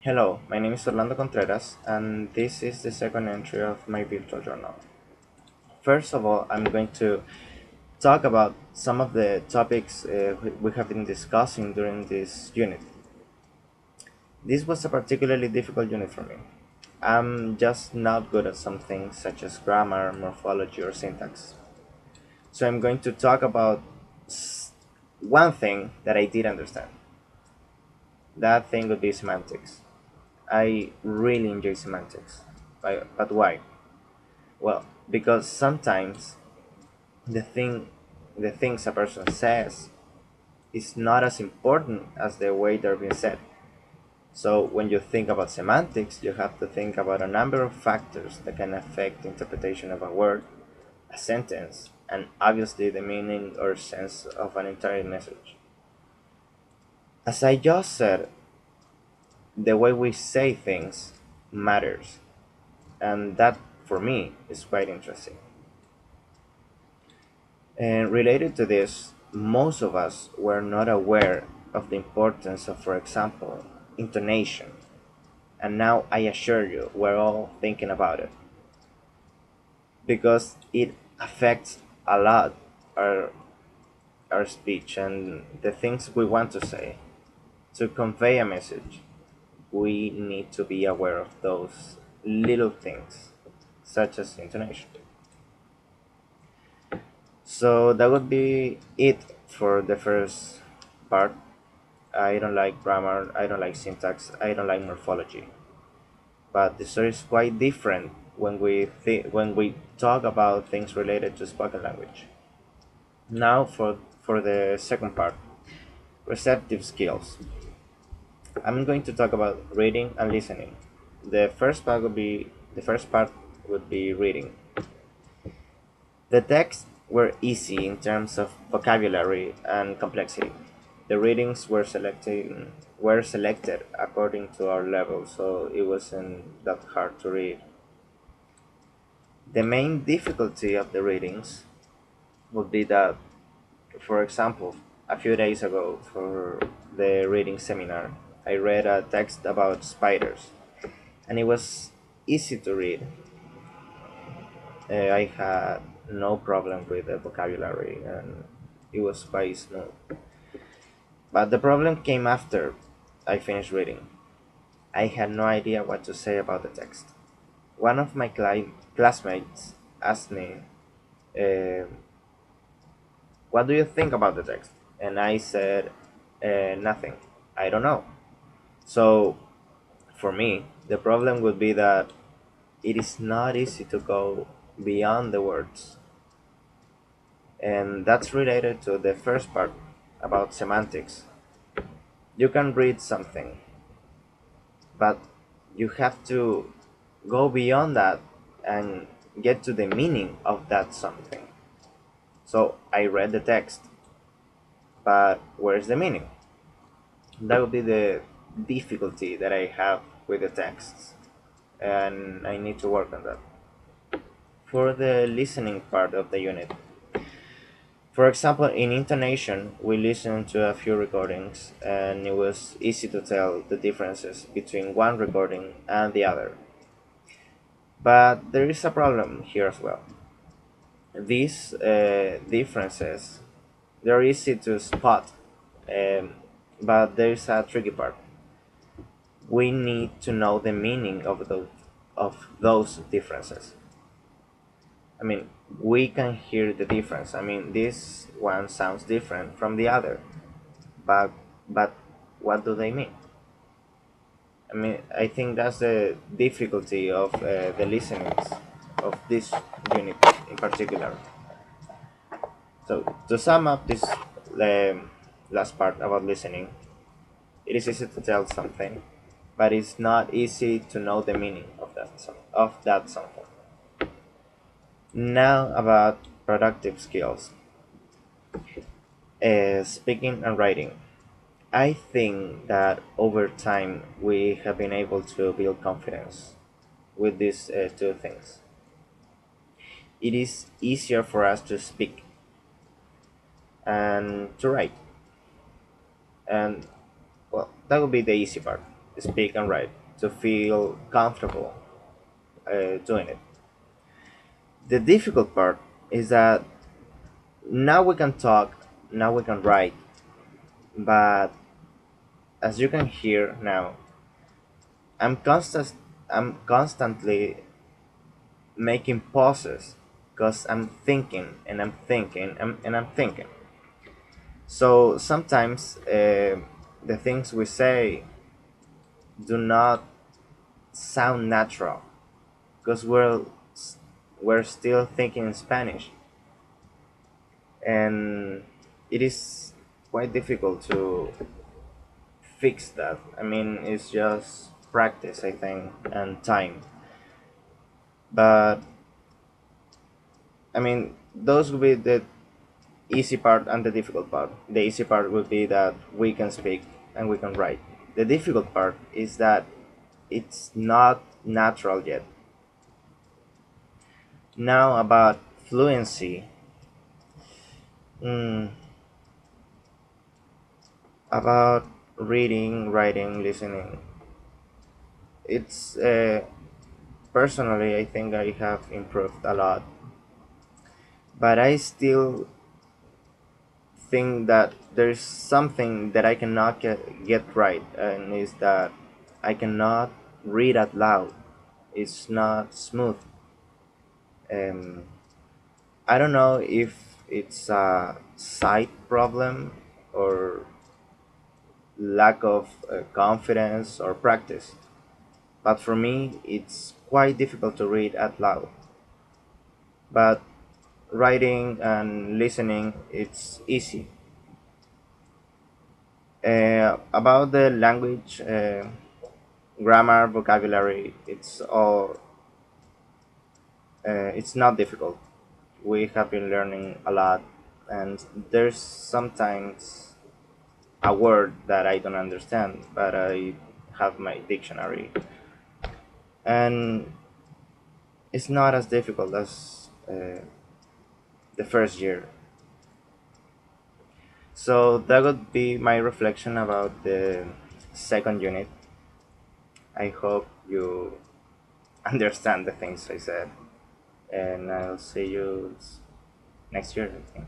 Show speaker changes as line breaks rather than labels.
Hello, my name is Orlando Contreras, and this is the second entry of my virtual journal. First of all, I'm going to talk about some of the topics we have been discussing during this unit. This was a particularly difficult unit for me. I'm just not good at some things such as grammar, morphology, or syntax. So I'm going to talk about one thing that I did understand. That thing would be semantics. I really enjoy semantics. But why? Well, because sometimes the thing the things a person says is not as important as the way they're being said. So when you think about semantics, you have to think about a number of factors that can affect the interpretation of a word, a sentence, and obviously the meaning or sense of an entire message. As I just said, the way we say things matters, and that for me is quite interesting. And related to this, most of us were not aware of the importance of, for example, intonation. And now I assure you, we're all thinking about it because it affects a lot our, our speech and the things we want to say. To convey a message, we need to be aware of those little things, such as intonation. So that would be it for the first part. I don't like grammar, I don't like syntax, I don't like morphology. But the story is quite different when we talk about things related to spoken language. Now for the second part, receptive skills. I'm going to talk about reading and listening. The first part would be reading. The texts were easy in terms of vocabulary and complexity. The readings were selected according to our level, so it wasn't that hard to read. The main difficulty of the readings would be that, for example, a few days ago for the reading seminar, I read a text about spiders, and it was easy to read. I had no problem with the vocabulary, and it was quite smooth. But the problem came after I finished reading. I had no idea what to say about the text. One of my classmates asked me, uh, "What do you think about the text?" And I said, "Nothing. I don't know." So, for me, the problem would be that it is not easy to go beyond the words. And that's related to the first part about semantics. You can read something, but you have to go beyond that and get to the meaning of that something. So I read the text, but where's the meaning? That would be the difficulty that I have with the texts, and I need to work on that. For the listening part of the unit, for example, in intonation, we listened to a few recordings, and it was easy to tell the differences between one recording and the other. But there is a problem here as well. These differences, they're easy to spot, um, but there is a tricky part. We need to know the meaning of those differences. I mean, we can hear the difference. I mean, this one sounds different from the other, but but what do they mean? I mean, I think that's the difficulty of the listenings of this unit in particular. So to sum up this last part about listening, it is easy to tell something, but it's not easy to know the meaning of that something. Now about productive skills, speaking and writing. I think that over time we have been able to build confidence with these two things. It is easier for us to speak and to write, and well, that would be the easy part. speak and write, to feel comfortable doing it. The difficult part is that now we can talk, now we can write, but as you can hear now, I'm constant, I'm constantly making pauses because I'm thinking and I'm thinking and I'm thinking. So sometimes the things we say do not sound natural because we're still thinking in Spanish, and it is quite difficult to fix that. I mean, it's just practice, I think, and time. But I mean, those would be the easy part and the difficult part. The easy part would be that we can speak and we can write. The difficult part is that it's not natural yet. Now about fluency, mm, about reading, writing, listening. It's personally, I think I have improved a lot, but I still think that there's something that I cannot get right, and is that I cannot read out loud. It's not smooth. Um, I don't know if it's a sight problem or lack of confidence or practice, but for me, it's quite difficult to read out loud. But writing and listening, it's easy. About the language, grammar, vocabulary, it's not difficult. We have been learning a lot, and there's sometimes a word that I don't understand, but I have my dictionary, and it's not as difficult as the first year. So that would be my reflection about the second unit. I hope you understand the things I said, and I'll see you next year, I think.